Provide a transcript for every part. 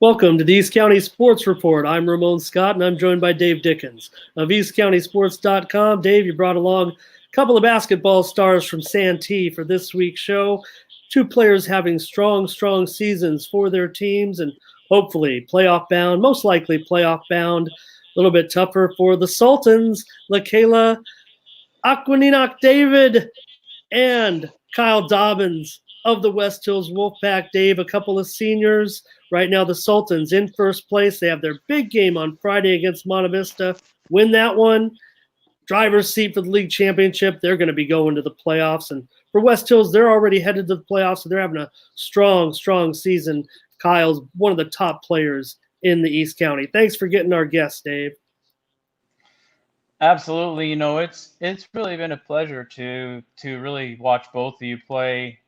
Welcome to the East County Sports Report. I'm Ramon Scott, and I'm joined by Dave Dickens of EastCountySports.com. Dave, you brought along a couple of basketball stars from Santee for this week's show. Two players having strong seasons for their teams and hopefully playoff bound, most likely playoff bound. A little bit tougher for the Sultans, Lakaila, Aguiningoc-David, and Kyle Dobyns of the West Hills Wolfpack. Dave, a couple of seniors. Right now, the Sultans in first place. They have their big game on Friday against Monte Vista. Win that one. Driver's seat for the league championship. They're going to be going to the playoffs. And for West Hills, they're already headed to the playoffs, so they're having a strong season. Kyle's one of the top players in the East County. Thanks for getting our guest, Dave. Absolutely. It's really been a pleasure to really watch both of you play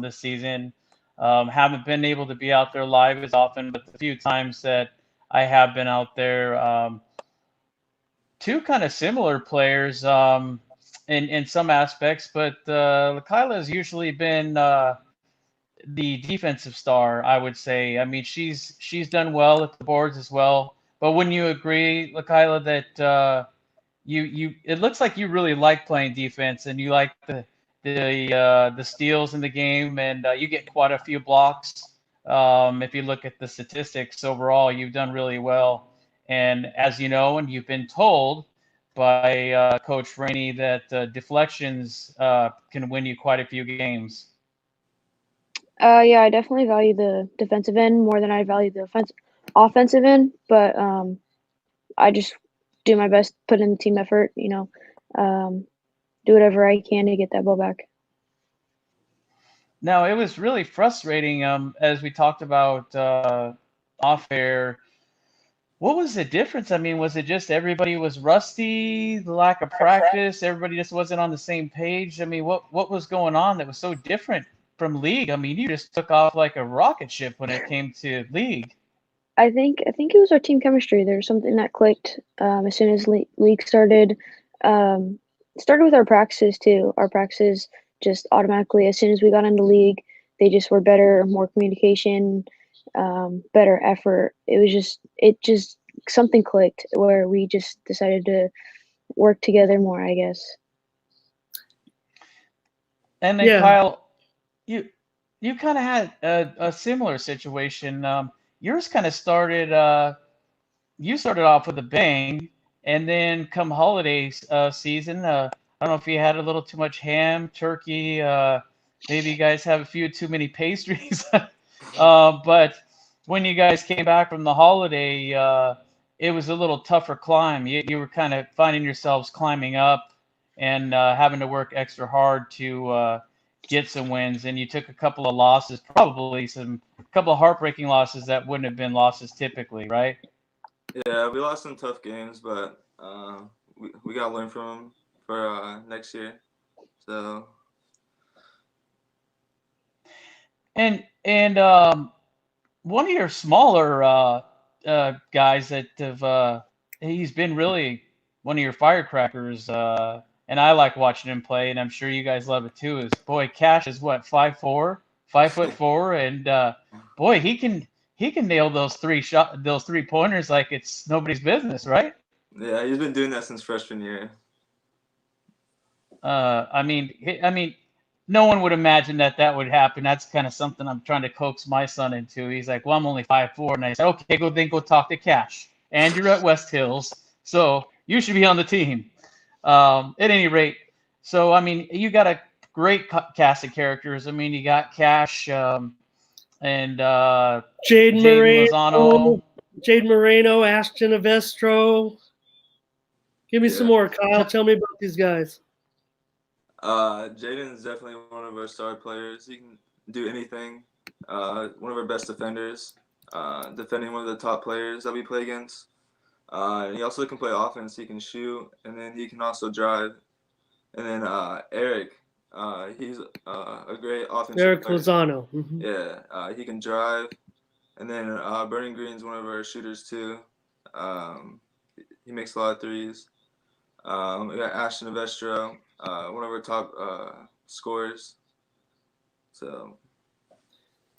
this season. Haven't been able to be out there live as often, but the few times that I have been out there, two kind of similar players in some aspects, but Lakaila has usually been the defensive star, I would say. I mean, she's done well at the boards as well. But wouldn't you agree, Lakaila, that you it looks like you really like playing defense and you like the steals in the game, and you get quite a few blocks. If you look at the statistics overall, you've done really well. And as you know, and you've been told by Coach Rainey that deflections can win you quite a few games. Yeah, I definitely value the defensive end more than I value the offensive end, but I just do my best, put in the team effort, do whatever I can to get that ball back. Now, it was really frustrating, as we talked about off air. What was the difference? I mean, was it just everybody was rusty, the lack of practice, everybody just wasn't on the same page? I mean, what was going on that was so different from league? I mean, you just took off like a rocket ship when it came to league. I think it was our team chemistry. There was something that clicked as soon as league started. Started with our practices too. Our practices just automatically, as soon as we got into league, they just were better, more communication, better effort. It just something clicked where we just decided to work together more, I guess. And then Kyle, you kind of had a similar situation. Yours kind of started. You started off with a bang, and then come holiday season, I don't know if you had a little too much ham, turkey. Maybe you guys have a few too many pastries. But when you guys came back from the holiday, it was a little tougher climb. You were kind of finding yourselves climbing up and having to work extra hard to get some wins. And you took a couple of losses, probably a couple of heartbreaking losses that wouldn't have been losses typically, right? Yeah, we lost some tough games, but we got to learn from them for next year. So. And one of your smaller guys that have he's been really one of your firecrackers, and I like watching him play, and I'm sure you guys love it too. Is boy Cash is what 5'4", 5'4", and boy he can nail those three pointers like it's nobody's business, right? Yeah, he's been doing that since freshman year. I mean, no one would imagine that would happen. That's kind of something I'm trying to coax my son into. He's like, well, I'm only 5'4", and I said, okay, go talk to Cash. And you're at West Hills, so you should be on the team. At any rate, so I mean, you got a great cast of characters. I mean, you got Cash and Jade Moreno, Ashton Avestro. Give me some more, Kyle. Tell me about these guys. Jaden is definitely one of our star players. He can do anything. One of our best defenders. Defending one of the top players that we play against. He also can play offense. He can shoot, and then he can also drive. And then Eric, he's a great offensive Eric player. Lozano. Mm-hmm. Yeah, he can drive. And then Burning Green's one of our shooters too. He makes a lot of threes. We got Ashton Avestro, one of our top scorers. So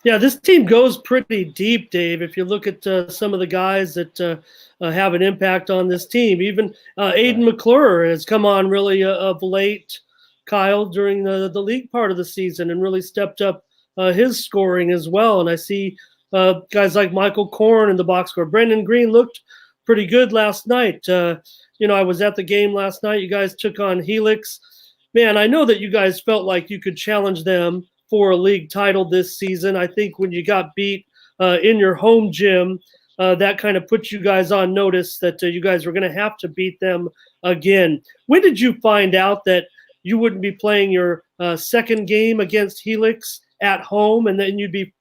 Yeah, this team goes pretty deep, Dave. If you look at some of the guys that have an impact on this team, even Aiden McClure has come on really of late, Kyle, during the league part of the season and really stepped up his scoring as well. And I see guys like Michael Korn in the box score. Brendan Green looked pretty good last night. I was at the game last night. You guys took on Helix. Man, I know that you guys felt like you could challenge them for a league title this season. I think when you got beat in your home gym, that kind of put you guys on notice that you guys were going to have to beat them again. When did you find out that you wouldn't be playing your second game against Helix at home and then you'd be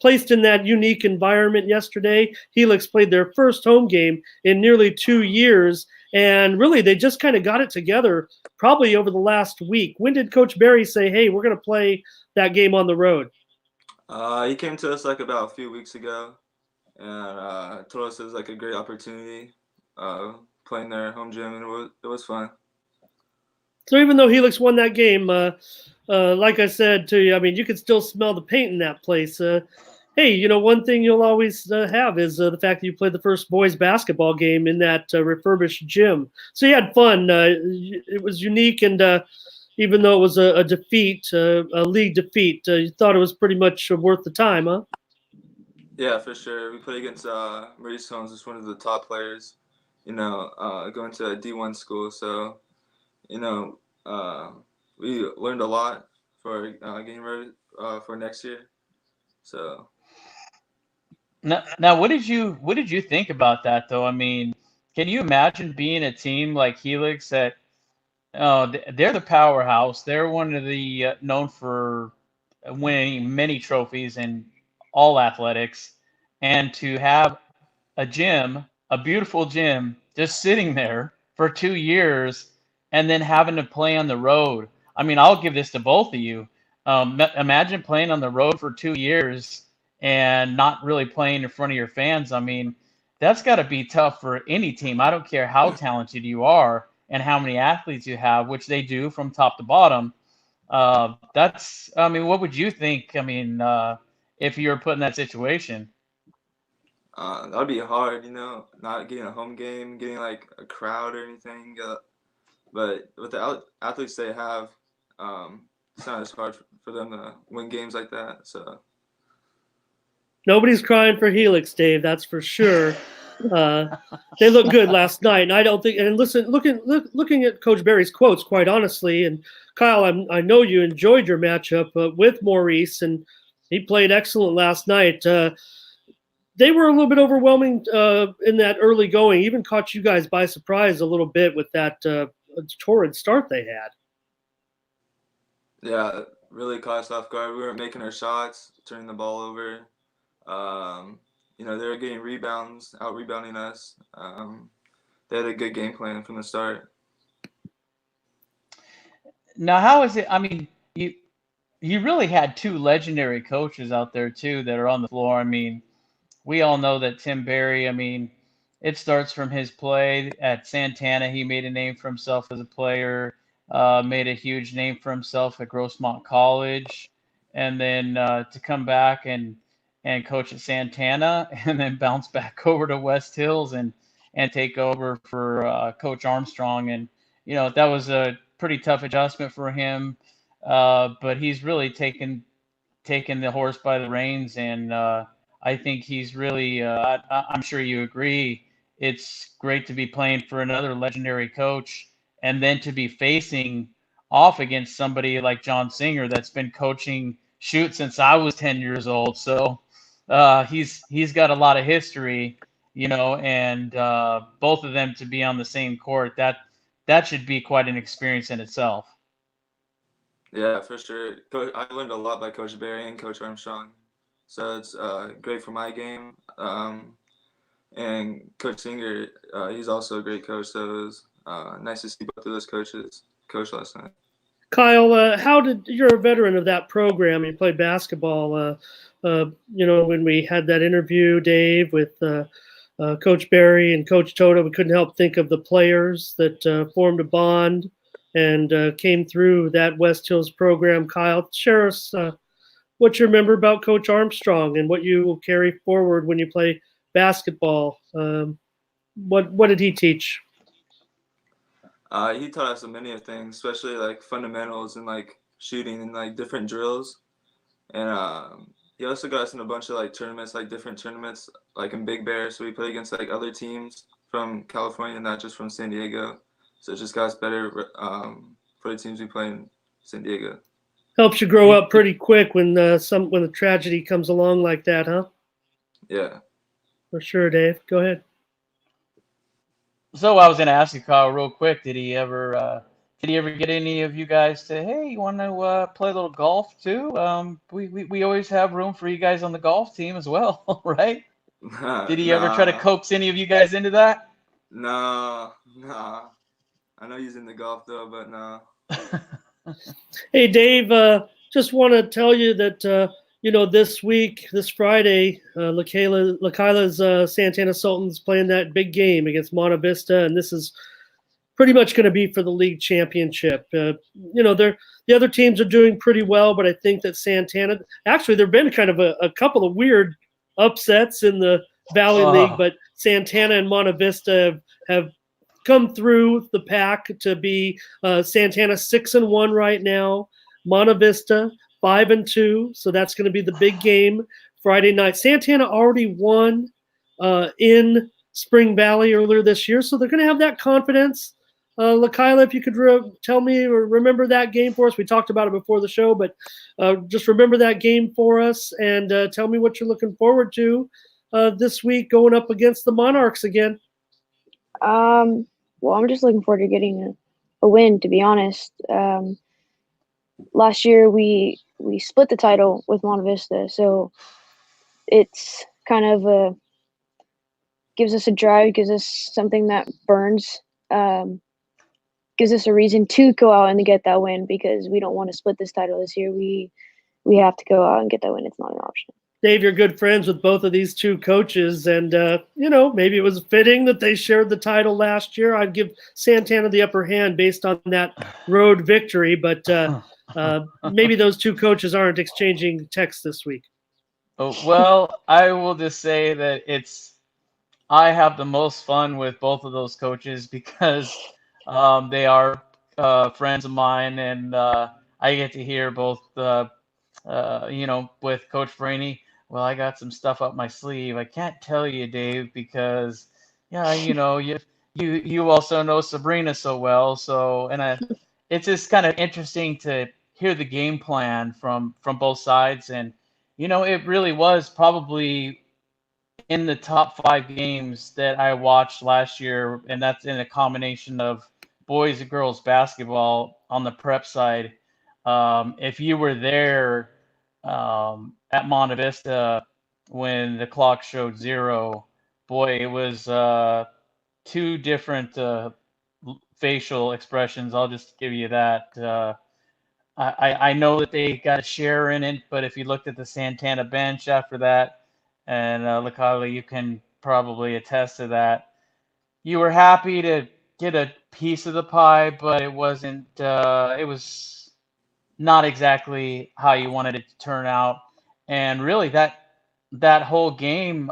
placed in that unique environment yesterday? Helix played their first home game in nearly 2 years, and really they just kind of got it together probably over the last week. When did Coach Barry say, hey, we're going to play that game on the road? He came to us like about a few weeks ago and told us it was like a great opportunity playing their home gym, and it was fun. So even though Helix won that game, like I said to you, I mean, you could still smell the paint in that place. Hey, one thing you'll always have is the fact that you played the first boys basketball game in that refurbished gym. So you had fun. It was unique, and even though it was a defeat, a league defeat, you thought it was pretty much worth the time, huh? Yeah, for sure. We played against Maurice Holmes, who's one of the top players, going to a D1 school. So, we learned a lot for getting ready for next year. So. Now, what did you think about that, though? I mean, can you imagine being a team like Helix that they're the powerhouse? They're one of the known for winning many trophies in all athletics, and to have a gym, a beautiful gym, just sitting there for 2 years and then having to play on the road. I mean, I'll give this to both of you. Imagine playing on the road for 2 years and not really playing in front of your fans. I mean, that's got to be tough for any team. I don't care how talented you are and how many athletes you have, which they do from top to bottom. What would you think? I mean, if you were put in that situation? That'd be hard, not getting a home game, getting like a crowd or anything. But with the athletes they have, it's not as hard for them to win games like that. So. Nobody's crying for Helix, Dave. That's for sure. They looked good last night, and I don't think. And looking at Coach Barry's quotes, quite honestly, and Kyle, I know you enjoyed your matchup with Maurice, and he played excellent last night. They were a little bit overwhelming in that early going. Even caught you guys by surprise a little bit with that torrid start they had. Yeah, really caught us off guard. We weren't making our shots, turning the ball over. They were getting rebounds, out-rebounding us. They had a good game plan from the start. Now, how is it? I mean, you really had two legendary coaches out there, too, that are on the floor. I mean, we all know that Tim Barry, I mean, it starts from his play at Santana. He made a name for himself as a player, made a huge name for himself at Grossmont College, and then to come back and coach at Santana and then bounce back over to West Hills and take over for Coach Armstrong. And, that was a pretty tough adjustment for him, but he's really taken the horse by the reins, and I think he's really, I'm sure you agree, it's great to be playing for another legendary coach and then to be facing off against somebody like John Singer that's been coaching shoot since I was 10 years old. So he's got a lot of history, and both of them to be on the same court, that should be quite an experience in itself. Yeah, for sure. I learned a lot by Coach Barry and Coach Armstrong. So it's great for my game. And Coach Singer, he's also a great coach. So it was nice to see both of those coaches coach last night. Kyle, you're a veteran of that program. You played basketball. When we had that interview, Dave, with Coach Barry and Coach Toto, we couldn't help think of the players that formed a bond and came through that West Hills program. Kyle, share us what you remember about Coach Armstrong and what you will carry forward when you play basketball. What did he teach? He taught us many of things, especially like fundamentals and like shooting and like different drills. And he also got us in a bunch of like tournaments, like different tournaments, like in Big Bear. So we played against like other teams from California, not just from San Diego. So it just got us better for the teams we play in San Diego. Helps you grow up pretty quick when when a tragedy comes along like that, huh? Yeah. For sure, Dave. Go ahead. So I was going to ask you, Kyle, real quick. Did he ever get any of you guys to, hey, you want to play a little golf too? We always have room for you guys on the golf team as well, right? Did he ever try to coax any of you guys into that? No. I know he's in the golf though, but no. Hey, Dave, just want to tell you that, this week, this Friday, Lakaila's Santana Sultans playing that big game against Monte Vista, and this is pretty much going to be for the league championship. The other teams are doing pretty well, but I think that Santana, actually, there have been kind of a couple of weird upsets in the Valley League, but Santana and Monte Vista have come through the pack to be Santana 6-1 right now, Monte Vista 5-2. So that's going to be the big game Friday night. Santana already won in Spring Valley earlier this year, so they're going to have that confidence. Lakaila, if you could tell me or remember that game for us. We talked about it before the show, but just remember that game for us and tell me what you're looking forward to this week going up against the Monarchs again. Well, I'm just looking forward to getting a win, to be honest. Last year we split the title with Monte Vista, so it's kind of gives us a drive, gives us something that burns, gives us a reason to go out and get that win because we don't want to split this title this year. We have to go out and get that win. It's not an option. Dave, you're good friends with both of these two coaches, and maybe it was fitting that they shared the title last year. I'd give Santana the upper hand based on that road victory, but maybe those two coaches aren't exchanging texts this week. Oh, well, I will just say that I have the most fun with both of those coaches because they are friends of mine, and I get to hear both, with Coach Brainy. Well, I got some stuff up my sleeve. I can't tell you, Dave, because you also know Sabrina so well. So, it's just kind of interesting to hear the game plan from both sides, and it really was probably in the top 5 games that I watched last year, and that's in a combination of boys and girls basketball on the prep side. If you were there at Monte Vista when the clock showed 0, boy, it was 2 different facial expressions. I'll just give you that. I know that they got a share in it, but if you looked at the Santana bench after that, and Lakaila, you can probably attest to that, you were happy to get a piece of the pie, but it wasn't. It was not exactly how you wanted it to turn out, and really that whole game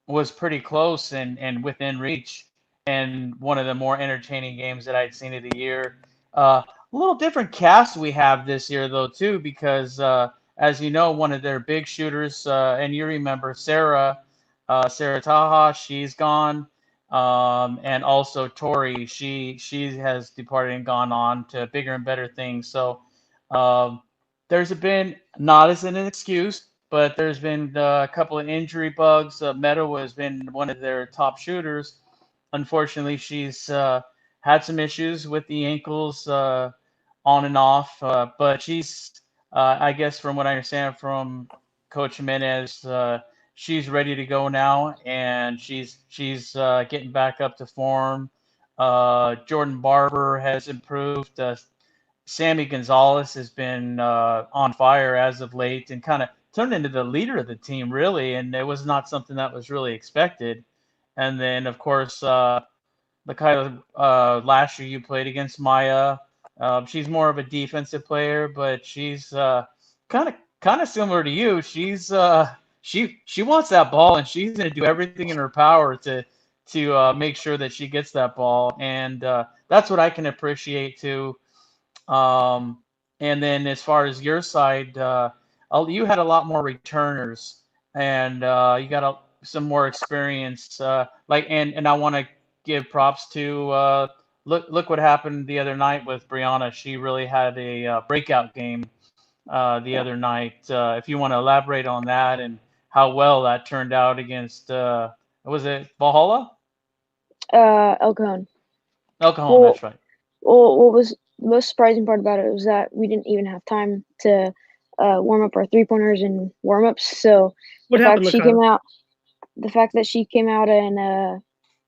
was pretty close and within reach, and one of the more entertaining games that I'd seen of the year. A little different cast we have this year, though, too, because as you know, one of their big shooters, and you remember Serra Taha, she's gone, and also Tori, she has departed and gone on to bigger and better things. So there's been, not as an excuse, but there's been a couple of injury bugs. Meadow has been one of their top shooters. Unfortunately, she's had some issues with the ankles on and off, but she's, I guess from what I understand from Coach Jimenez, she's ready to go now, and she's getting back up to form. Jordan Barber has improved. Sammy Gonzalez has been on fire as of late and kind of turned into the leader of the team, really, and it was not something that was really expected. And then, of course, Lakaila, last year you played against Maya. She's more of a defensive player, but she's kind kind of similar to you. She wants that ball, and she's going to do everything in her power to make sure that she gets that ball, and that's what I can appreciate too. And then as far as your side, you had a lot more returners, and you got some more experience. And I want to give props to look what happened the other night with Brianna. She really had a breakout game the other night. If you want to elaborate on that and how well that turned out against, was it Valhalla? El Cajon. El Cajon, Well, that's right. Well, what was the most surprising part about it was that we didn't even have time to warm up our 3-pointers and warm ups. So What the happened, fact Lakaila? the fact that she came out and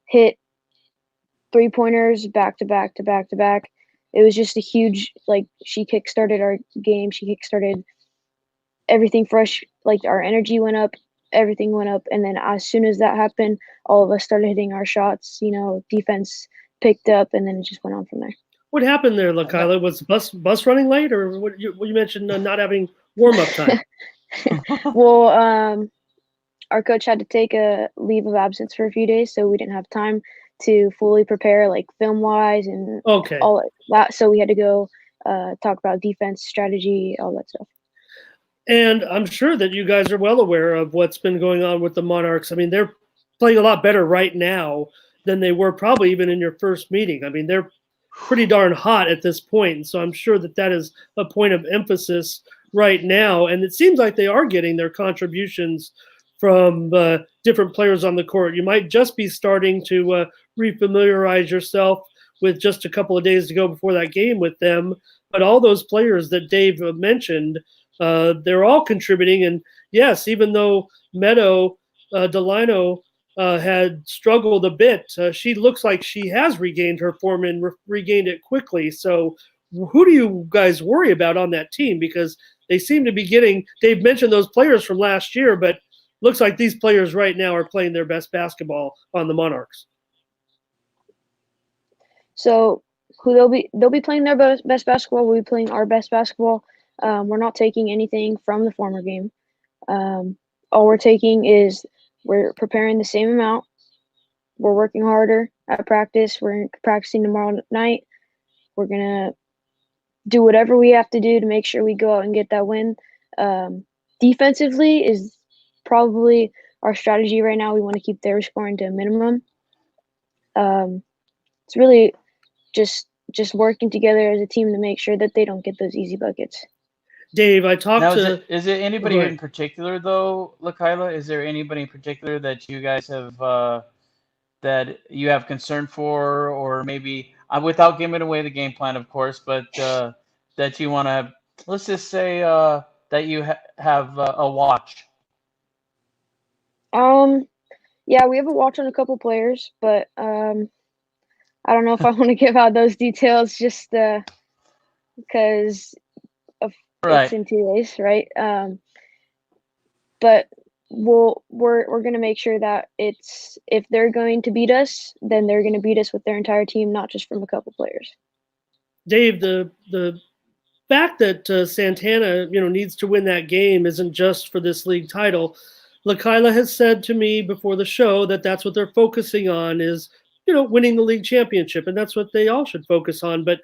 hit 3-pointers back to back to back to back, it was just a huge, like, she kickstarted our game. She kickstarted everything for us. Like, our energy went up, everything went up, and then as soon as that happened, all of us started hitting our shots. Defense picked up, and then it just went on from there. What happened there, Lakaila? Was bus running late, or what you mentioned not having warm up time? Well, our coach had to take a leave of absence for a few days, so we didn't have time to fully prepare, like, film wise and Okay. all that. So we had to go talk about defense strategy, all that stuff. And I'm sure that you guys are well aware of what's been going on with the Monarchs. I mean, they're playing a lot better right now than they were probably even in your first meeting. I mean, they're pretty darn hot at this point. And so I'm sure that is a point of emphasis right now. And it seems like they are getting their contributions from different players on the court. You might just be starting to refamiliarize yourself with just a couple of days to go before that game with them. But all those players that Dave mentioned, they're all contributing. And yes, even though Meadow Delino had struggled a bit, she looks like she has regained her form and regained it quickly. So who do you guys worry about on that team? Because they seem to be getting, Dave mentioned those players from last year, but looks like these players right now are playing their best basketball on the Monarchs. So they'll be playing their best basketball. We'll be playing our best basketball. We're not taking anything from the former game. All we're taking is we're preparing the same amount. We're working harder at practice. We're practicing tomorrow night. We're gonna do whatever we have to do to make sure we go out and get that win. Defensively is probably our strategy right now. We want to keep their scoring to a minimum. It's really just working together as a team to make sure that they don't get those easy buckets. Dave, I talked Now, to. is it anybody in particular though, Lakaila? Is there anybody in particular that you guys have that you have concern for, or maybe without giving away the game plan, of course, but that you want to, let's just say that you have a watch? Yeah, we have a watch on a couple players, but I don't know if I want to give out those details just because it's in 2 days, right? But we're gonna make sure that if they're going to beat us, then they're gonna beat us with their entire team, not just from a couple players. Dave, the fact that Santana needs to win that game isn't just for this league title. Lakaila has said to me before the show that that's what they're focusing on is winning the league championship, and that's what they all should focus on. But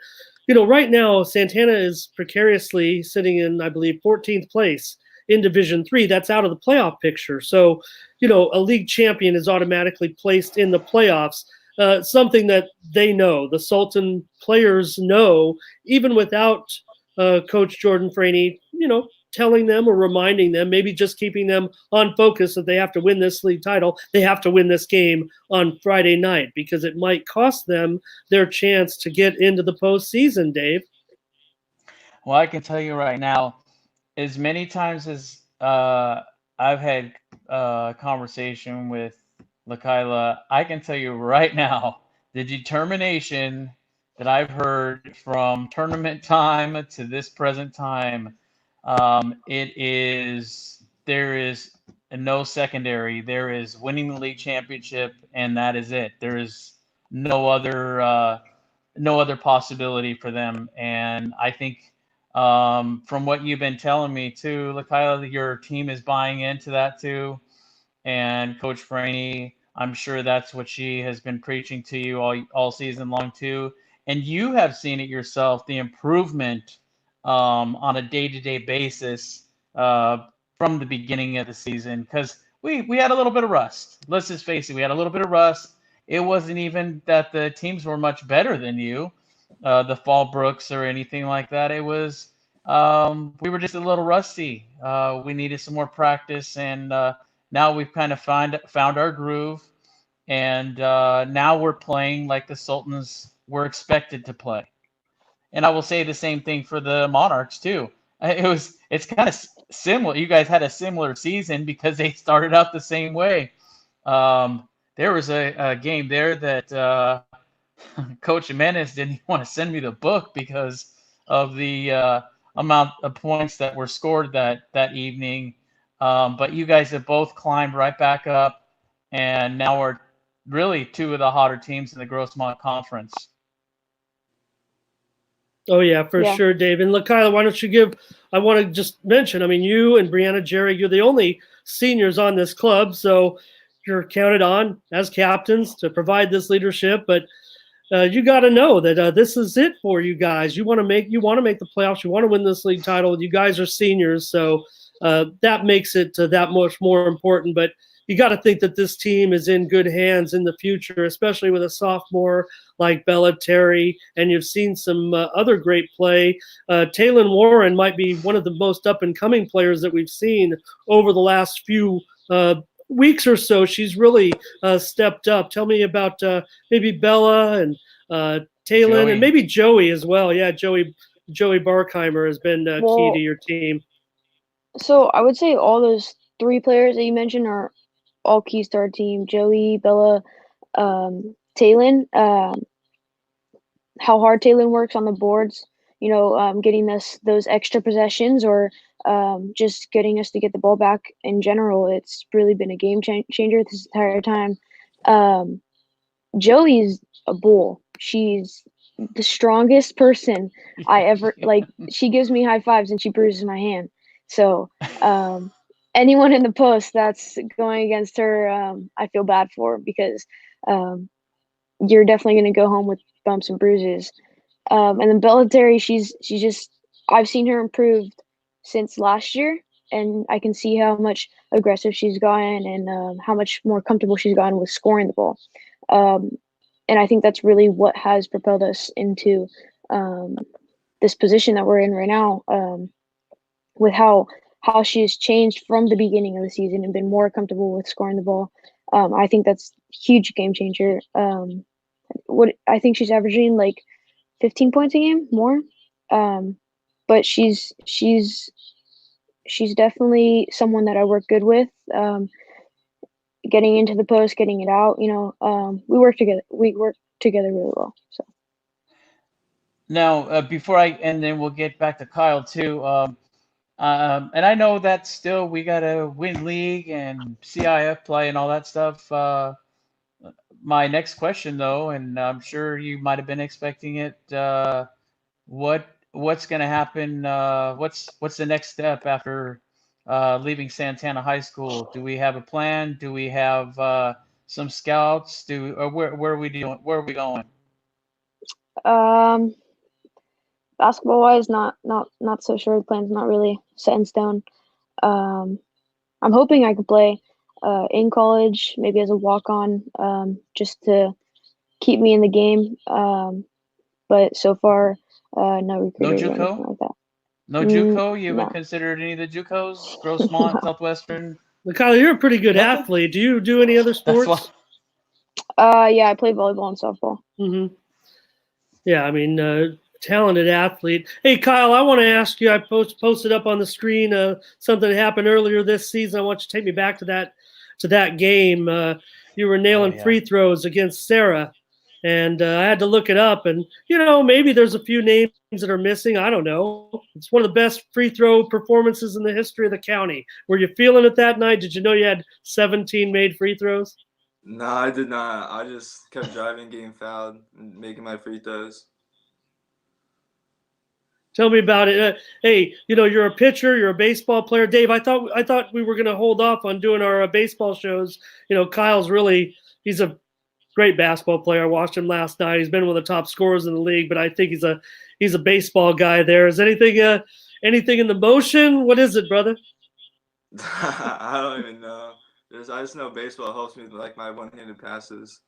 right now Santana is precariously sitting in, I believe, 14th place in Division III. That's out of the playoff picture. So, a league champion is automatically placed in the playoffs. Something that they know, the Sultan players know, even without Coach Jordan Franey, telling them or reminding them, maybe just keeping them on focus that they have to win this league title. They have to win this game on Friday night because it might cost them their chance to get into the postseason, Dave. Well, I can tell you right now, as many times as I've had a conversation with Lakaila, I can tell you right now, the determination that I've heard from tournament time to this present time, there is no secondary. There is winning the league championship, and that is it. There is no other possibility for them. And I think From what you've been telling me too, Lakaila, your team is buying into that too. And Coach Franey, I'm sure that's what she has been preaching to you all season long too. And you have seen it yourself, the improvement on a day-to-day basis from the beginning of the season. Because we had a little bit of rust. Let's just face it, we had a little bit of rust. It wasn't even that the teams were much better than you, the Fallbrooks or anything like that. It was we were just a little rusty. We needed some more practice, and now we've kind of found our groove, and now we're playing like the Sultans were expected to play. And I will say the same thing for the Monarchs too. It's kind of similar. You guys had a similar season because they started out the same way. There was a game there that Coach Jimenez didn't want to send me the book because of the amount of points that were scored that evening. But you guys have both climbed right back up, and now we're really two of the hotter teams in the Grossmont Conference. Oh yeah, for sure, Dave. And Lakaila, why don't you I want to just mention, I mean, you and Brianna Jerry, you're the only seniors on this club, so you're counted on as captains to provide this leadership. But you got to know that this is it for you guys. You want to make the playoffs. You want to win this league title. You guys are seniors, so that makes it that much more important. But you got to think that this team is in good hands in the future, especially with a sophomore like Bella Terry, and you've seen some other great play. Taylin Warren might be one of the most up-and-coming players that we've seen over the last few weeks or so. She's really stepped up. Tell me about maybe Bella and Taylin and maybe Joey as well. Yeah, Joey Barkheimer has been key to your team. So I would say all those three players that you mentioned are all keys to our team. Joey, Bella, Taylin. How hard Taylin works on the boards, getting us those extra possessions or just getting us to get the ball back in general. It's really been a game changer this entire time. Joey's a bull. She's the strongest person I ever she gives me high fives and she bruises my hand. So anyone in the post that's going against her, I feel bad for, because you're definitely going to go home with bumps and bruises. And then Bella Terry, I've seen her improved since last year, and I can see how much aggressive she's gotten and how much more comfortable she's gotten with scoring the ball. And I think that's really what has propelled us into this position that we're in right now, with how she's changed from the beginning of the season and been more comfortable with scoring the ball. I think that's a huge game changer. What I think she's averaging like 15 points a game more. But she's definitely someone that I work good with. Getting into the post, getting it out, we work together. We work together really well. So now, and then we'll get back to Kyle too. And I know that still we gotta win league and CIF play and all that stuff. My next question though, and I'm sure you might have been expecting it. What's going to happen? What's the next step after leaving Santana High School? Do we have a plan? Do we have some scouts? Where are we doing? Where are we going? Basketball wise, not so sure. The plan's not really set in stone. I'm hoping I could play in college, maybe as a walk-on, just to keep me in the game. But so far, no recruiters or anything like that. No JUCO? You haven't considered any of the JUCOs? Grossmont, Southwestern? Kyle, you're a pretty good athlete. Do you do any other sports? Yeah, I play volleyball and softball. Mm-hmm. Yeah, I mean, talented athlete. Hey, Kyle, I want to ask you, I posted up on the screen something that happened earlier this season. I want you to take me back to that game. You were nailing free throws against Serra. And I had to look it up, and maybe there's a few names that are missing. I don't know. It's one of the best free throw performances in the history of the county. Were you feeling it that night? Did you know you had 17 made free throws? No, I did not. I just kept driving, getting fouled, and making my free throws. Tell me about it. Hey, you're a pitcher, you're a baseball player, Dave. I thought we were going to hold off on doing our baseball shows. Kyle's he's a great basketball player. I watched him last night. He's been one of the top scorers in the league, but I think he's a baseball guy. There is anything in the motion? What is it, brother? I don't even know. I just know baseball helps me with like my one-handed passes.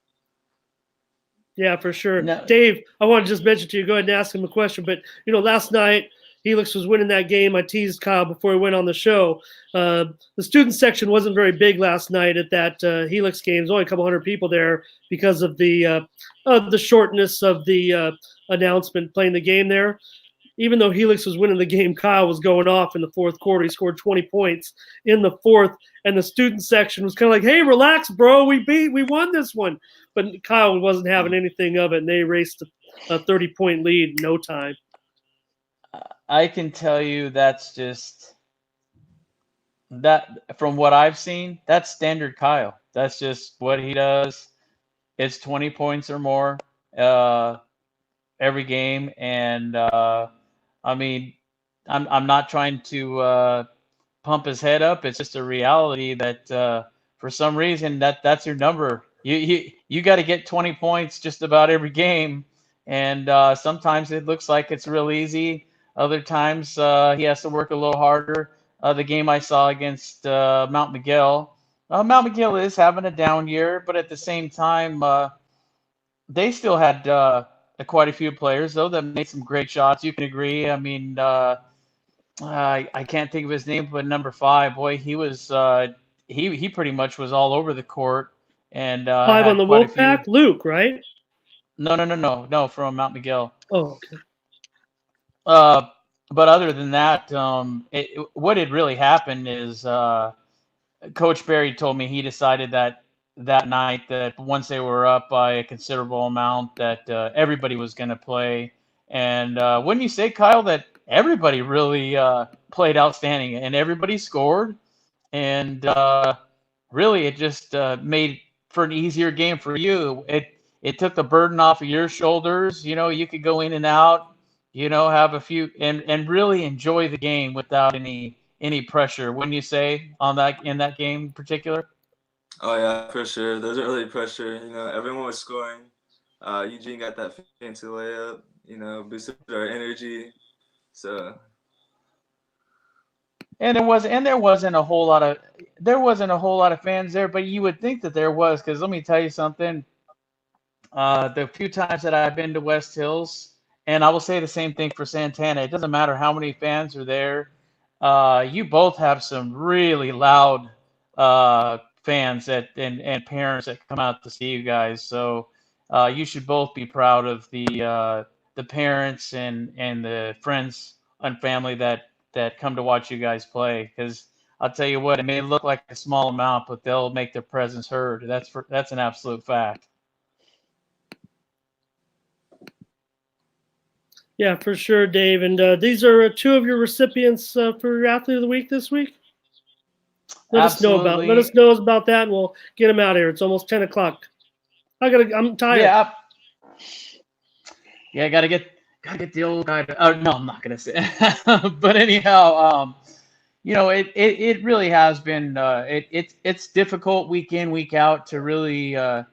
Yeah, for sure. No. Dave, I want to just mention to you, go ahead and ask him a question. But, last night, Helix was winning that game. I teased Kyle before he went on the show. The student section wasn't very big last night at that Helix game. There's only a couple hundred people there because of the shortness of the announcement playing the game there. Even though Helix was winning the game, Kyle was going off in the fourth quarter. He scored 20 points in the fourth, and the student section was kind of like, hey, relax, bro. We won this one. But Kyle wasn't having anything of it, and they raced a 30-point lead in no time. I can tell you that's just that from what I've seen, that's standard Kyle. That's just what he does. It's 20 points or more every game, and I mean, I'm not trying to pump his head up. It's just a reality that for some reason that's your number. You got to get 20 points just about every game, and sometimes it looks like it's real easy. Other times he has to work a little harder. The game I saw against Mount Miguel, Mount Miguel is having a down year, but at the same time, they still had quite a few players though that made some great shots. You can agree. I mean, I can't think of his name, but number 5, boy, he was he pretty much was all over the court and 5 on the Wolfpack, Luke, right? No, from Mount Miguel. Oh, okay. But other than that, what had really happened is Coach Barry told me he decided that night that once they were up by a considerable amount that everybody was going to play. And wouldn't you say, Kyle, that everybody really played outstanding and everybody scored? And really it just made for an easier game for you. It took the burden off of your shoulders. You could go in and out, have a few and really enjoy the game without any pressure. Wouldn't you say in that game in particular? Oh yeah, for sure. There's really pressure. Everyone was scoring. Eugene got that fancy layup. Boosted our energy. So. And there wasn't a whole lot of fans there, but you would think that there was, because let me tell you something. The few times that I've been to West Hills, and I will say the same thing for Santana. It doesn't matter how many fans are there. You both have some really loud fans and parents that come out to see you guys. So you should both be proud of the parents and the friends and family that come to watch you guys play. Because I'll tell you what, it may look like a small amount, but they'll make their presence heard. That's an absolute fact. Yeah, for sure, Dave. And these are 2 of your recipients for Athlete of the Week this week. Let us know about that, and we'll get them out of here. It's almost 10 o'clock. I'm tired. Yeah, I gotta get the old guy. No, I'm not gonna say. But anyhow, it really has been. It's difficult week in, week out to really. I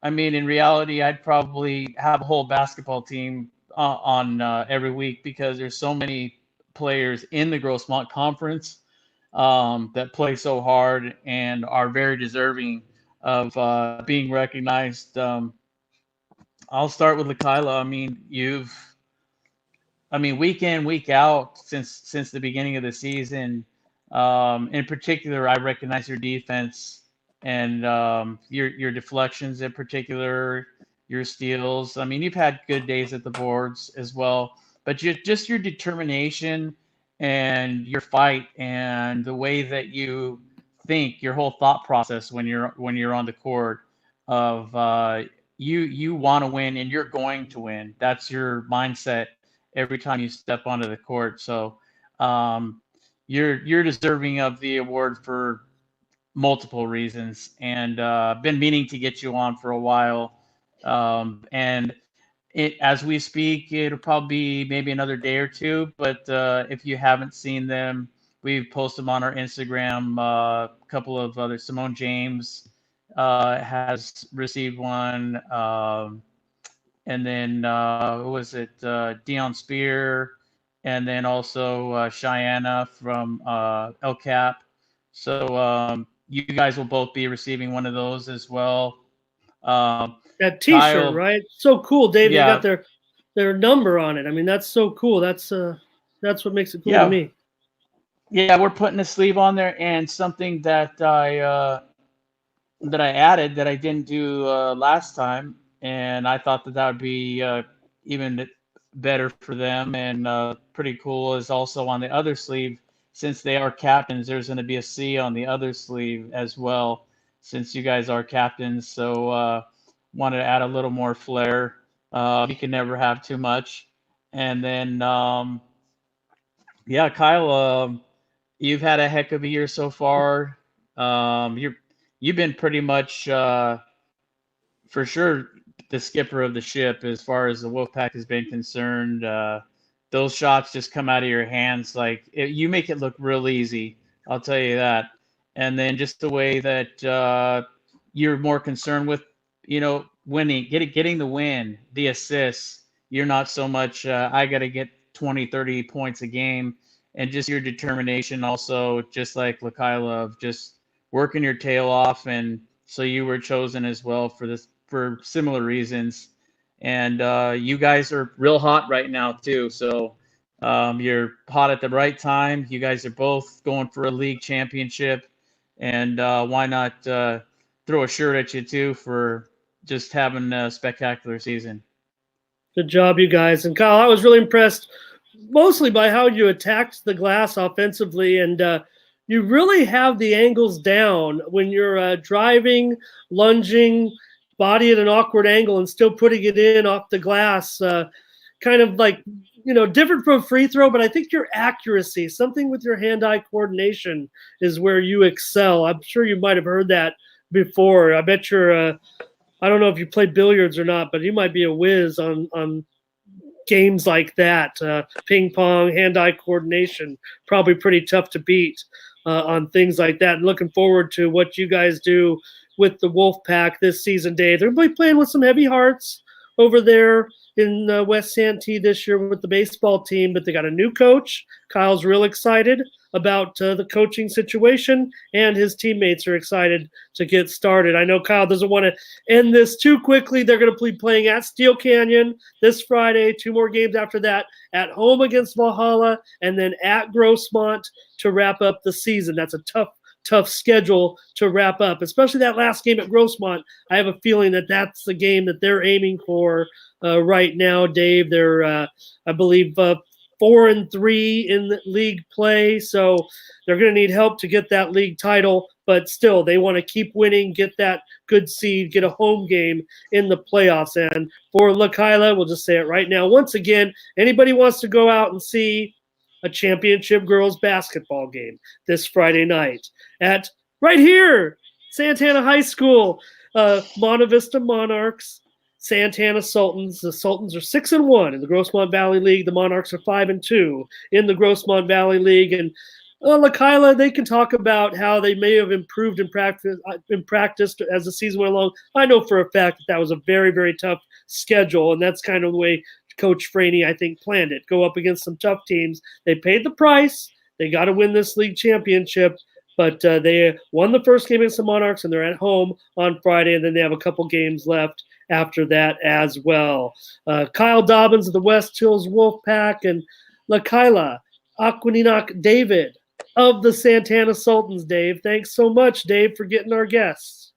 mean, in reality, I'd probably have a whole basketball team on every week because there's so many players in the Grossmont Conference that play so hard and are very deserving of being recognized. I'll start with Lakaila. I mean, week in, week out since the beginning of the season. In particular, I recognize your defense and your deflections in particular, your steals. I mean, you've had good days at the boards as well, but just your determination and your fight and the way that you think, your whole thought process when you're on the court of you want to win and you're going to win. That's your mindset every time you step onto the court. So you're deserving of the award for multiple reasons, and been meaning to get you on for a while. And as we speak, it'll probably be maybe another day or two. But if you haven't seen them, we've posted them on our Instagram. A couple of other, Simone James has received one. And then who was it? Dion Spear, and then also Cheyenne from El Cap. So you guys will both be receiving one of those as well. That T-shirt, Kyle, right? So cool, Dave. They yeah, got their number on it. I mean, that's so cool. That's what makes it cool to yeah, me. yeah. We're putting a sleeve on there, and something that I added that I didn't do last time, and I thought that would be even better for them and pretty cool is also on the other sleeve. Since they are captains, there's going to be a C on the other sleeve as well, since you guys are captains. So wanted to add a little more flair. You can never have too much. And then, yeah, Kyle, you've had a heck of a year so far. You've been pretty much for sure the skipper of the ship as far as the Wolfpack has been concerned. Those shots just come out of your hands like you make it look real easy. I'll tell you that. And then just the way that you're more concerned with, winning, getting the win, the assists. You're not so much, I got to get 20, 30 points a game. And just your determination also, just like Lakaila, of just working your tail off. And so you were chosen as well for similar reasons. And you guys are real hot right now too. So you're hot at the right time. You guys are both going for a league championship. And why not throw a shirt at you too for just having a spectacular season. Good job, you guys. And Kyle, I was really impressed mostly by how you attacked the glass offensively, and you really have the angles down when you're driving, lunging, body at an awkward angle, and still putting it in off the glass. Kind of like, different from a free throw, but I think your accuracy, something with your hand-eye coordination is where you excel. I'm sure you might have heard that before. I bet you're I don't know if you play billiards or not, but you might be a whiz on games like that. Ping pong, hand-eye coordination, probably pretty tough to beat on things like that. And looking forward to what you guys do with the Wolfpack this season, Dave. They're going to be playing with some heavy hearts over there in West Santee this year with the baseball team, but they got a new coach. Kyle's real excited about the coaching situation, and his teammates are excited to get started. I know Kyle doesn't want to end this too quickly. They're going to be playing at Steel Canyon this Friday, 2 more games after that, at home against Valhalla, and then at Grossmont to wrap up the season. That's a tough schedule to wrap up, especially that last game at Grossmont. I have a feeling that that's the game that they're aiming for right now, Dave. They're, I believe, 4-3 in the league play, so they're going to need help to get that league title, but still they want to keep winning, get that good seed, get a home game in the playoffs. And for Lakaila, we'll just say it right now, once again, anybody wants to go out and see a championship girls basketball game this Friday night at right here, Santana High School, Monte Vista Monarchs, Santana Sultans. The Sultans are 6-1 in the Grossmont Valley League. The Monarchs are 5-2 in the Grossmont Valley League. And Lakaila, they can talk about how they may have improved in practice as the season went along. I know for a fact that was a very, very tough schedule, and that's kind of the way Coach Franey, I think, planned it. Go up against some tough teams. They paid the price. They got to win this league championship. But they won the first game against the Monarchs, and they're at home on Friday, and then they have a couple games left after that as well. Kyle Dobyns of the West Hills Wolfpack, and Lakaila Aguiningoc-David of the Santana Sultans. Dave, thanks so much, Dave, for getting our guests.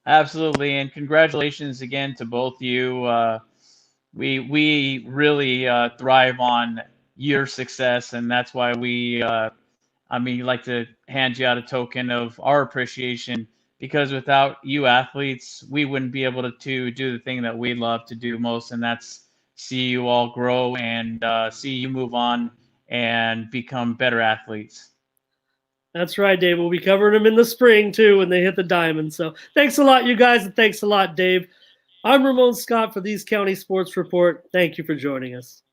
Absolutely, and congratulations again to both you. We really thrive on your success, and that's why we like to hand you out a token of our appreciation, because without you athletes, we wouldn't be able to do the thing that we love to do most, and that's see you all grow and see you move on and become better athletes. That's right, Dave. We'll be covering them in the spring, too, when they hit the diamond. So thanks a lot, you guys, and thanks a lot, Dave. I'm Ramon Scott for These County Sports Report. Thank you for joining us.